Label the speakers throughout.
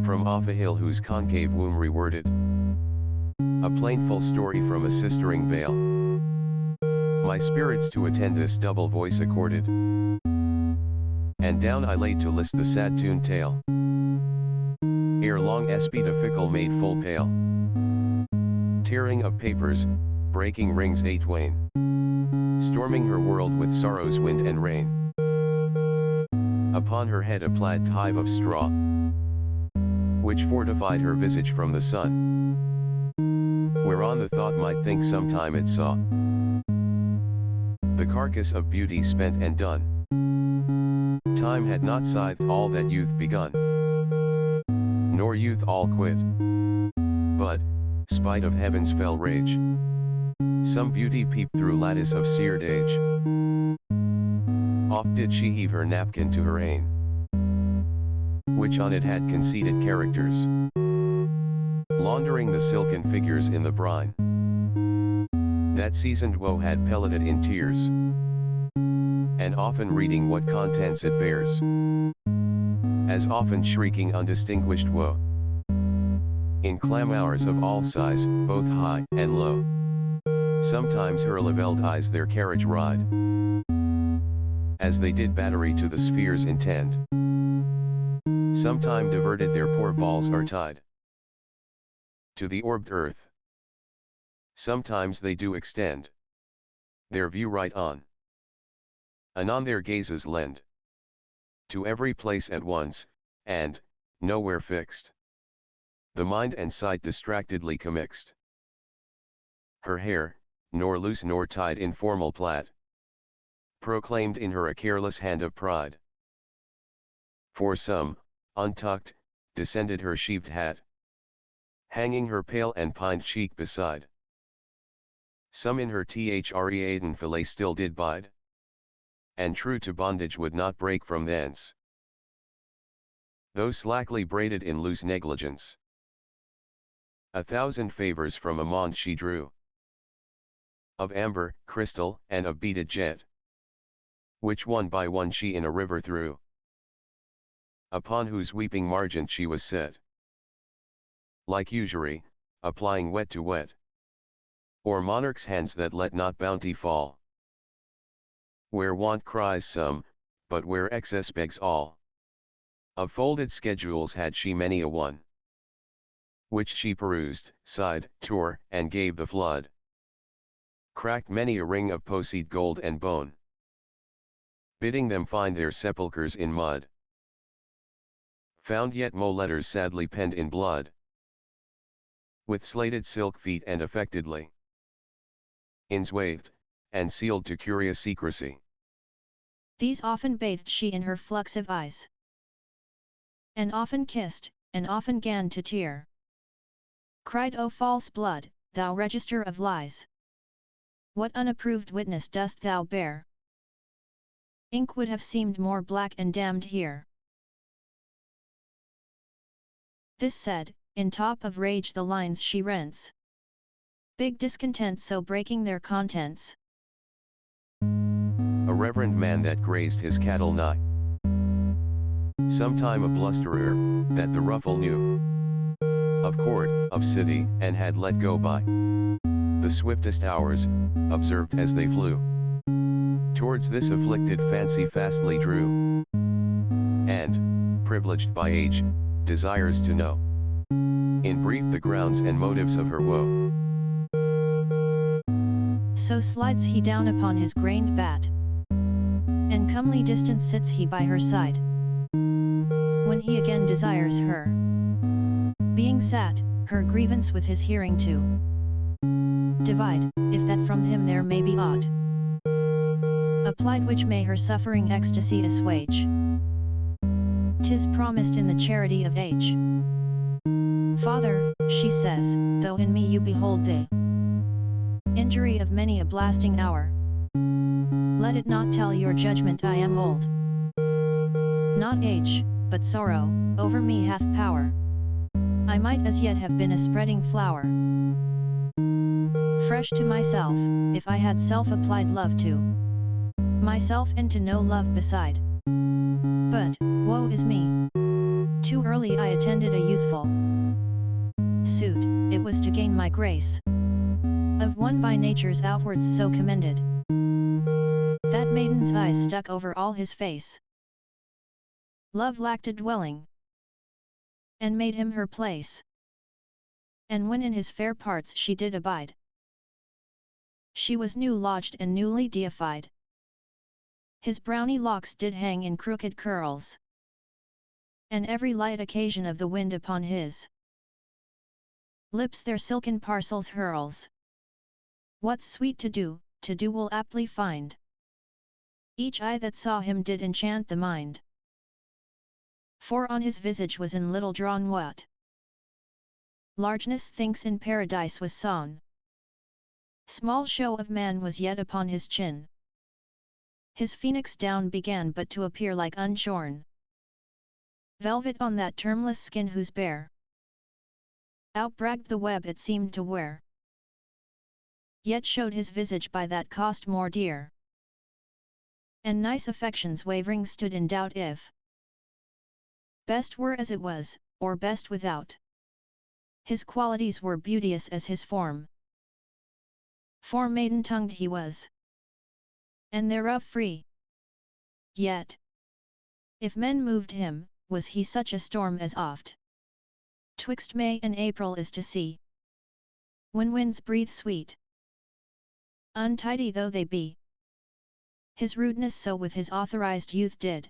Speaker 1: from off a hill whose concave womb reworded a plainful story from a sistering vale. My spirits to attend this double voice accorded, and down I laid to list the sad tuned tale. Ere long espied a fickle maid full pale, tearing of papers, breaking rings a twain, storming her world with sorrow's wind and rain. Upon her head a plaid hive of straw, which fortified her visage from the sun, whereon the thought might think sometime it saw the carcass of beauty spent and done. Time had not scythed all that youth begun, nor youth all quit, but, spite of heaven's fell rage, some beauty peeped through lattice of seared age. Oft did she heave her napkin to her ain, which on it had conceited characters, laundering the silken figures in the brine. That seasoned woe had pelleted in tears, and often reading what contents it bears, as often shrieking undistinguished woe, in clamours of all size, both high and low. Sometimes her levelled eyes their carriage ride, as they did battery to the spheres intend. Sometime diverted their poor balls are tied to the orbed earth. Sometimes they do extend their view right on. Anon their gazes lend to every place at once, and, nowhere fixed, the mind and sight distractedly commixed. Her hair, nor loose nor tied in formal plait, proclaimed in her a careless hand of pride. For some, untucked, descended her sheaved hat, hanging her pale and pined cheek beside. Some in her threaten fillet still did bide, and true to bondage would not break from thence. Though slackly braided in loose negligence, 1,000 favors from a mond she drew, of amber, crystal, and of beaded jet, which one by one she in a river threw, upon whose weeping margent she was set, like usury, applying wet to wet, or monarch's hands that let not bounty fall. Where want cries some, but where excess begs all, of folded schedules had she many a one, which she perused, sighed, tore, and gave the flood, cracked many a ring of posied gold and bone, bidding them find their sepulchres in mud, found yet mo letters sadly penned in blood, with slated silk feet and affectedly inswathed, and sealed to curious secrecy.
Speaker 2: These often bathed she in her fluxive eyes, and often kissed, and often gan to tear. Cried, O false blood, thou register of lies! What unapproved witness dost thou bear? Ink would have seemed more black and damned here. This said, in top of rage the lines she rents, big discontent so breaking their contents.
Speaker 1: A reverend man that grazed his cattle nigh, sometime a blusterer, that the ruffle knew, of court, of city, and had let go by the swiftest hours, observed as they flew, towards this afflicted fancy fastly drew, and, privileged by age, desires to know, in brief the grounds and motives of her woe.
Speaker 2: So slides he down upon his grained bat, and comely distant sits he by her side. When he again desires her, being sat, her grievance with his hearing to divide, if that from him there may be aught applied which may her suffering ecstasy assuage, 'tis promised in the charity of age. Father, she says, though in me you behold the injury of many a blasting hour, let it not tell your judgment I am old. Not age, but sorrow, over me hath power. I might as yet have been a spreading flower, fresh to myself, if I had self-applied love to myself and to no love beside. But, woe is me! Too early I attended a youthful suit, it was to gain my grace. Of one by nature's outwards so commended. That maiden's eyes stuck over all his face. Love lacked a dwelling, and made him her place. And when in his fair parts she did abide, she was new lodged and newly deified. His browny locks did hang in crooked curls, and every light occasion of the wind upon his lips their silken parcels hurls. What's sweet to do will aptly find. Each eye that saw him did enchant the mind. For on his visage was in little drawn what largeness thinks in paradise was sown. Small show of man was yet upon his chin. His phoenix down began but to appear like unshorn velvet on that termless skin whose bare outbragged the web it seemed to wear. Yet showed his visage by that cost more dear. And nice affections wavering stood in doubt if best were as it was, or best without. His qualities were beauteous as his form. For maiden-tongued he was, and thereof free. Yet, if men moved him, was he such a storm as oft twixt May and April is to see, when winds breathe sweet, untidy though they be. His rudeness so with his authorized youth did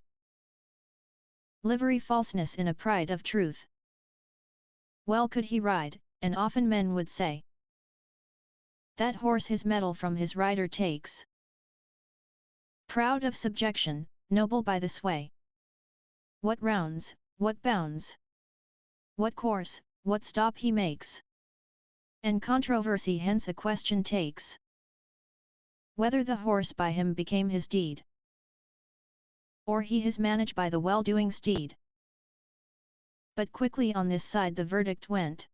Speaker 2: livery falseness in a pride of truth. Well could he ride, and often men would say, that horse his mettle from his rider takes. Proud of subjection, noble by the sway. What rounds, what bounds, what course, what stop he makes. And controversy hence a question takes, whether the horse by him became his deed, or he his manage by the well-doing steed. But quickly on this side the verdict went,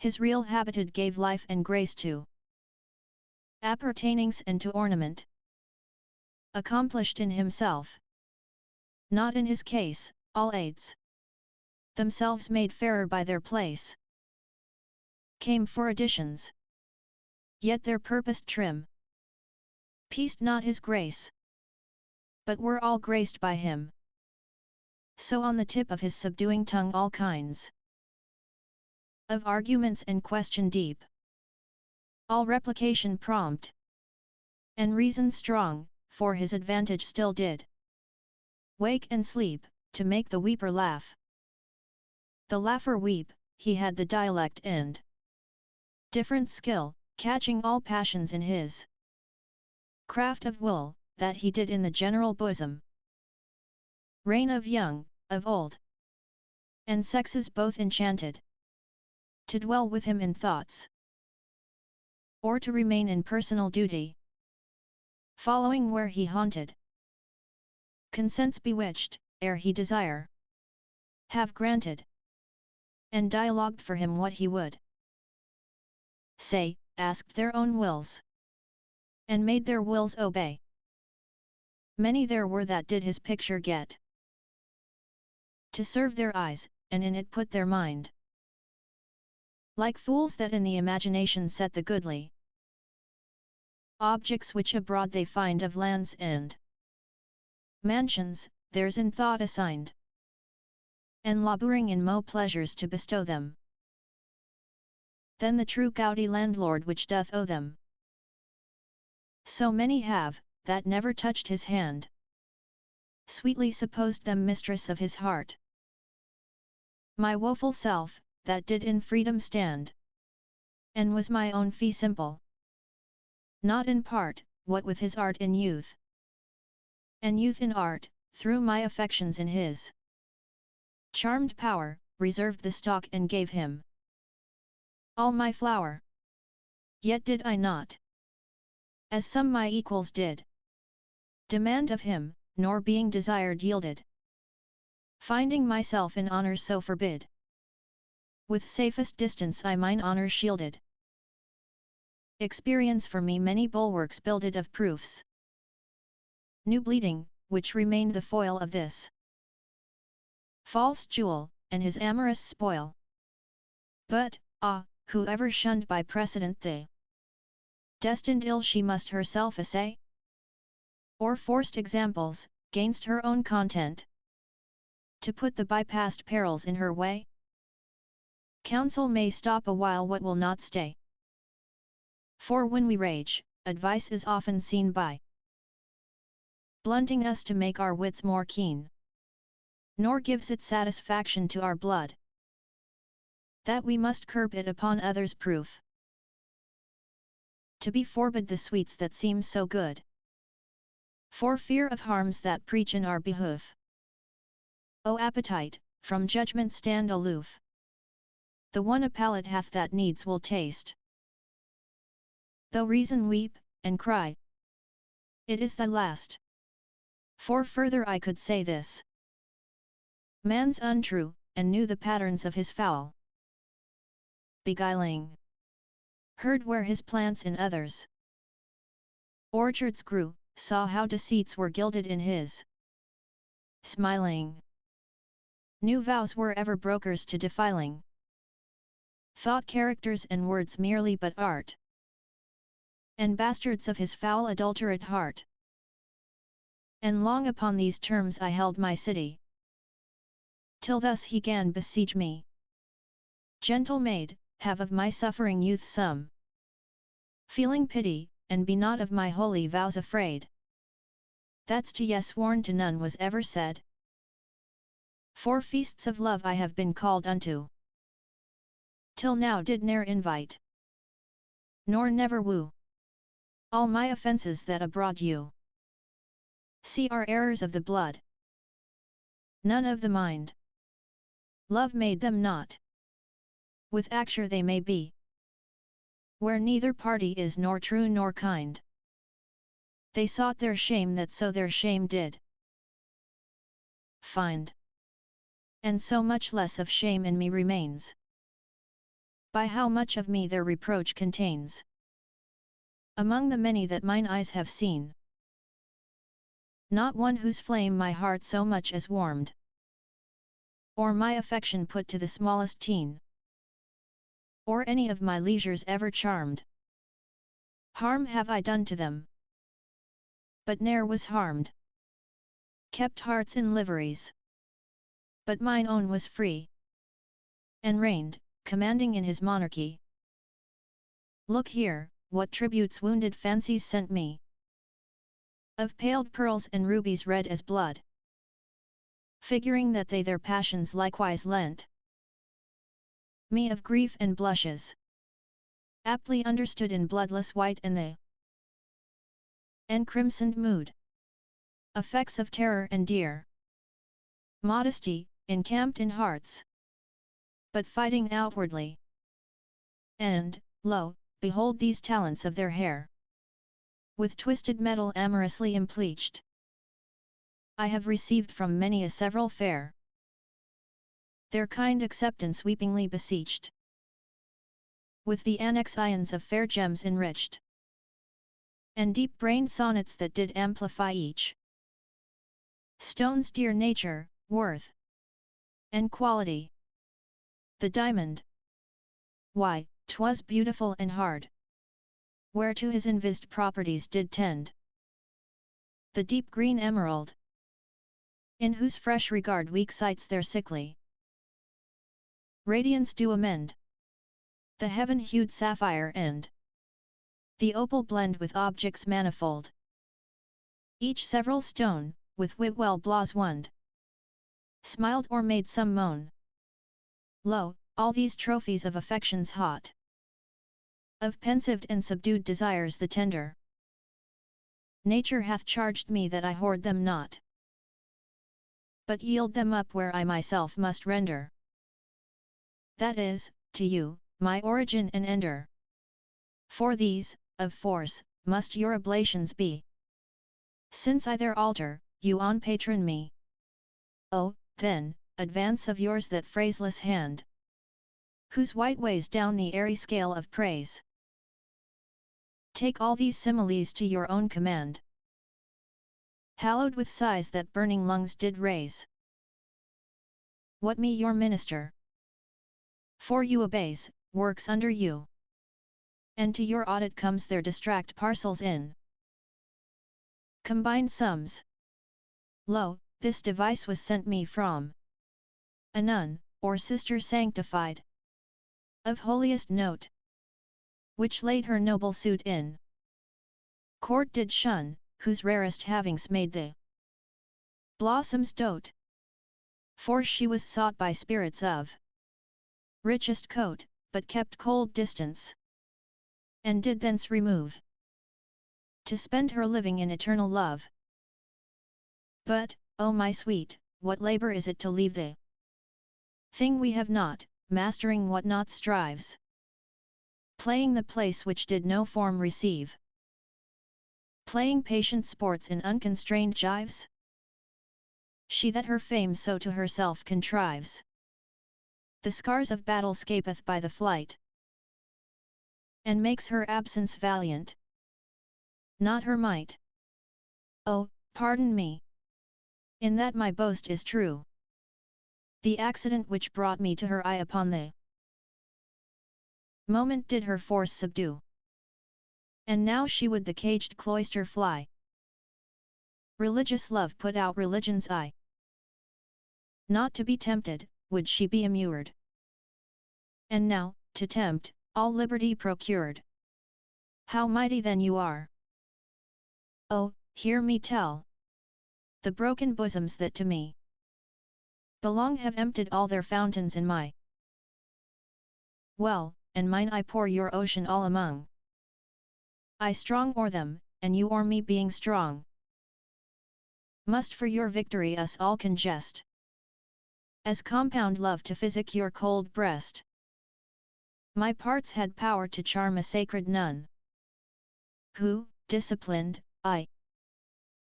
Speaker 2: his real habited gave life and grace to appertainings and to ornament, accomplished in himself, not in his case, all aids, themselves made fairer by their place, came for additions, yet their purposed trim pieced not his grace, but were all graced by him. So on the tip of his subduing tongue all kinds of arguments and question deep, all replication prompt, and reason strong, for his advantage still did wake and sleep, to make the weeper laugh. The laugher weep, he had the dialect and different skill, catching all passions in his craft of will, that he did in the general bosom reign of young, of old, and sexes both enchanted to dwell with him in thoughts, or to remain in personal duty, following where he haunted. Consents bewitched, ere he desire have granted, and dialogued for him what he would say, asked their own wills, and made their wills obey. Many there were that did his picture get to serve their eyes, and in it put their mind, like fools that in the imagination set the goodly objects which abroad they find of lands and mansions, theirs in thought assigned, and labouring in mo pleasures to bestow them. Then the true gouty landlord which doth owe them, so many have, that never touched his hand, sweetly supposed them mistress of his heart. My woeful self, that did in freedom stand, and was my own fee simple, not in part, what with his art in youth, and youth in art, threw my affections in his charmed power, reserved the stock and gave him all my flower. Yet did I not, as some my equals did, demand of him, nor being desired yielded, finding myself in honour so forbid, with safest distance I mine honour shielded. Experience for me many bulwarks builded of proofs, new bleeding, which remained the foil of this false jewel, and his amorous spoil. But, ah, whoever shunned by precedent the destined ill she must herself essay? Or forced examples, gainst her own content, to put the bypast perils in her way? Counsel may stop a while what will not stay. For when we rage, advice is often seen by blunting us to make our wits more keen. Nor gives it satisfaction to our blood, that we must curb it upon others' proof. To be forbid the sweets that seem so good, for fear of harms that preach in our behoof. O appetite, from judgment stand aloof. The one a palate hath that needs will taste. Though reason weep, and cry, it is thy last. For further I could say this. Man's untrue, and knew the patterns of his foul beguiling. Heard where his plants in others' orchards grew, saw how deceits were gilded in his smiling. New vows were ever brokers to defiling. Thought characters and words merely but art, and bastards of his foul adulterate heart. And long upon these terms I held my city, till thus he 'gan besiege me. Gentle maid, have of my suffering youth some feeling pity, and be not of my holy vows afraid. That's to yes sworn to none was ever said. For feasts of love I have been called unto, till now did ne'er invite, nor never woo. All my offences that abroad you see are errors of the blood, none of the mind. Love made them not, with acture they may be, where neither party is nor true nor kind. They sought their shame that so their shame did find, and so much less of shame in me remains, by how much of me their reproach contains. Among the many that mine eyes have seen, not one whose flame my heart so much as warmed, or my affection put to the smallest teen, or any of my leisures ever charmed. Harm have I done to them, but ne'er was harmed. Kept hearts in liveries, but mine own was free, and reigned, commanding in his monarchy. Look here, what tributes wounded fancies sent me, of paled pearls and rubies red as blood, figuring that they their passions likewise lent me of grief and blushes, aptly understood in bloodless white and the encrimsoned mood, effects of terror and dear modesty, encamped in hearts, but fighting outwardly. And, lo, behold these talents of their hair, with twisted metal amorously impleached, I have received from many a several fair, their kind acceptance weepingly beseeched, with the annex ions of fair gems enriched, and deep-brained sonnets that did amplify each stone's dear nature, worth, and quality. The diamond, why, 'twas beautiful and hard, whereto his envised properties did tend. The deep green emerald, in whose fresh regard weak sights their sickly radiance do amend. The heaven-hued sapphire and the opal blend with objects manifold, each several stone, with wit well bloswond, smiled or made some moan. Lo, all these trophies of affections hot, of pensive and subdued desires the tender nature hath charged me that I hoard them not, but yield them up where I myself must render, that is, to you, my origin and ender. For these, of force, must your oblations be, since I their altar, you on patron me. Oh, then, advance of yours that phraseless hand, whose white weighs down the airy scale of praise. Take all these similes to your own command, hallowed with sighs that burning lungs did raise. What me your minister? For you obeys, works under you. And to your audit comes their distract parcels in combined sums. Lo, this device was sent me from a nun, or sister sanctified, of holiest note, which laid her noble suit in court did shun, whose rarest havings made the blossoms dote. For she was sought by spirits of richest coat, but kept cold distance, and did thence remove, to spend her living in eternal love. But, O my sweet, what labour is it to leave the thing we have not, mastering what not strives, playing the place which did no form receive, playing patient sports in unconstrained gyves? She that her fame so to herself contrives, the scars of battle scapeth by the flight, and makes her absence valiant, not her might. Oh, pardon me, in that my boast is true. The accident which brought me to her eye upon the moment did her force subdue, and now she would the caged cloister fly. Religious love put out religion's eye. Not to be tempted, would she be immured. And now, to tempt, all liberty procured. How mighty then you are! Oh, hear me tell. The broken bosoms that to me belong have emptied all their fountains in my well, and mine I pour your ocean all among. I strong o'er them, and you o'er me being strong, must for your victory us all congest, as compound love to physic your cold breast. My parts had power to charm a sacred nun, who, disciplined,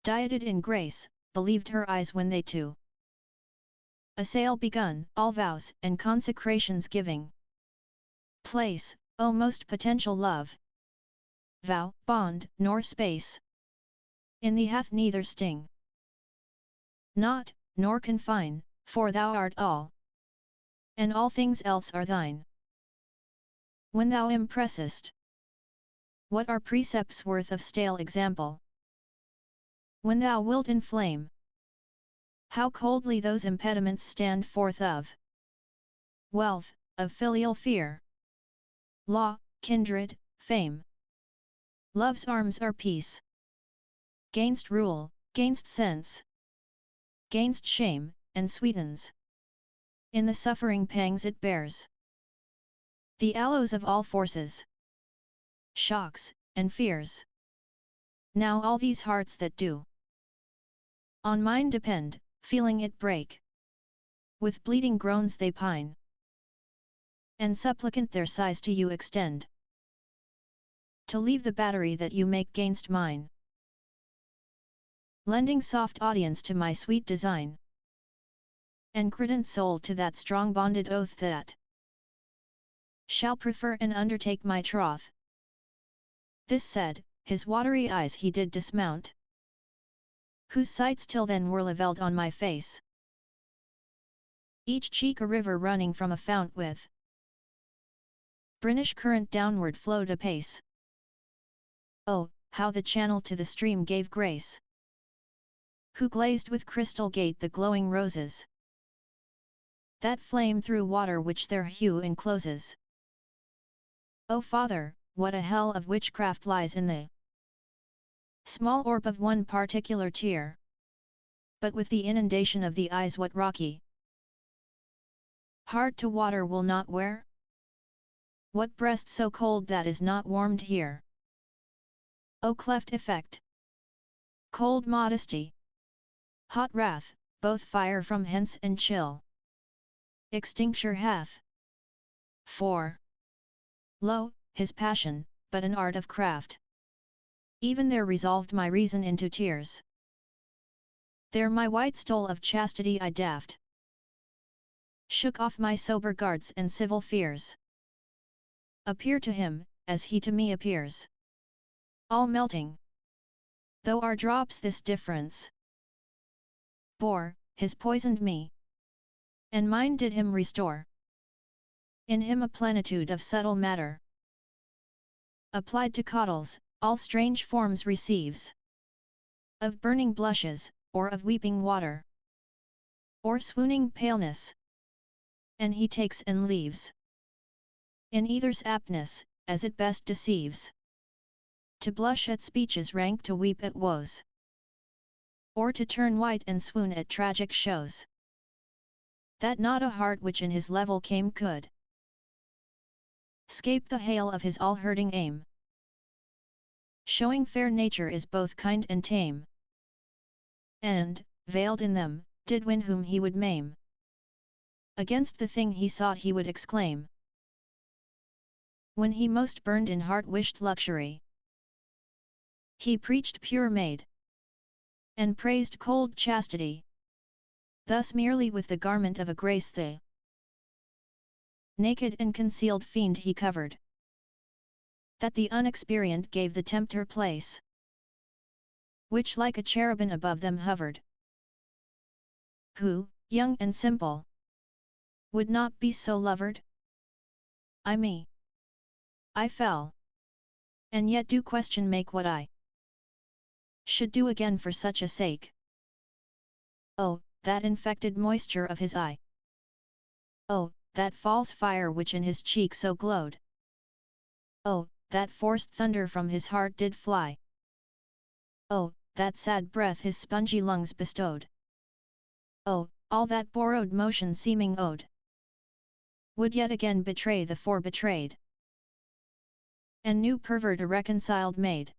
Speaker 2: dieted in grace, believed her eyes when they to assail begun, all vows and consecrations giving place, O most potential love! Vow, bond, nor space in thee hath neither sting, not, nor confine, for thou art all, and all things else are thine. When thou impressest, what are precepts worth of stale example? When thou wilt inflame, how coldly those impediments stand forth of wealth, of filial fear, law, kindred, fame. Love's arms are peace, gainst rule, gainst sense, gainst shame, and sweetens in the suffering pangs it bears the aloes of all forces, shocks, and fears. Now all these hearts that do on mine depend, feeling it break, with bleeding groans they pine, and supplicant their sighs to you extend, to leave the battery that you make gainst mine, lending soft audience to my sweet design, and credent soul to that strong bonded oath that shall prefer and undertake my troth. This said, his watery eyes he did dismount, whose sights till then were levelled on my face, each cheek a river running from a fount with brinish current downward flowed apace. Oh, how the channel to the stream gave grace! Who glazed with crystal gate the glowing roses, that flame through water which their hue encloses. O Father, what a hell of witchcraft lies in the small orb of one particular tear! But with the inundation of the eyes what rocky heart to water will not wear? What breast so cold that is not warmed here? O cleft effect! Cold modesty! Hot wrath, both fire from hence and chill extincture hath. For, lo, his passion, but an art of craft, even there resolved my reason into tears. There my white stole of chastity I daft, shook off my sober guards and civil fears. Appear to him, as he to me appears, all melting, though our drops this difference bore, his poisoned me, and mind did him restore. In him a plenitude of subtle matter, applied to caudals, all strange forms receives. Of burning blushes, or of weeping water, or swooning paleness, and he takes and leaves. In either's aptness, as it best deceives. To blush at speeches rank, to weep at woes, or to turn white and swoon at tragic shows. That not a heart which in his level came could scape the hail of his all-hurting aim. Showing fair nature is both kind and tame, and, veiled in them, did win whom he would maim. Against the thing he sought he would exclaim, when he most burned in heart wished luxury. He preached pure maid, and praised cold chastity. Thus merely with the garment of a grace the naked and concealed fiend he covered, that the unexperienced gave the tempter place, which like a cherubin above them hovered. Who, young and simple, would not be so lovered? I fell, and yet do question make what I should do again for such a sake. Oh, that infected moisture of his eye! Oh, that false fire which in his cheek so glowed! Oh, that forced thunder from his heart did fly! Oh, that sad breath his spongy lungs bestowed! Oh, all that borrowed motion seeming owed, would yet again betray the fore-betrayed, and new pervert a reconciled maid.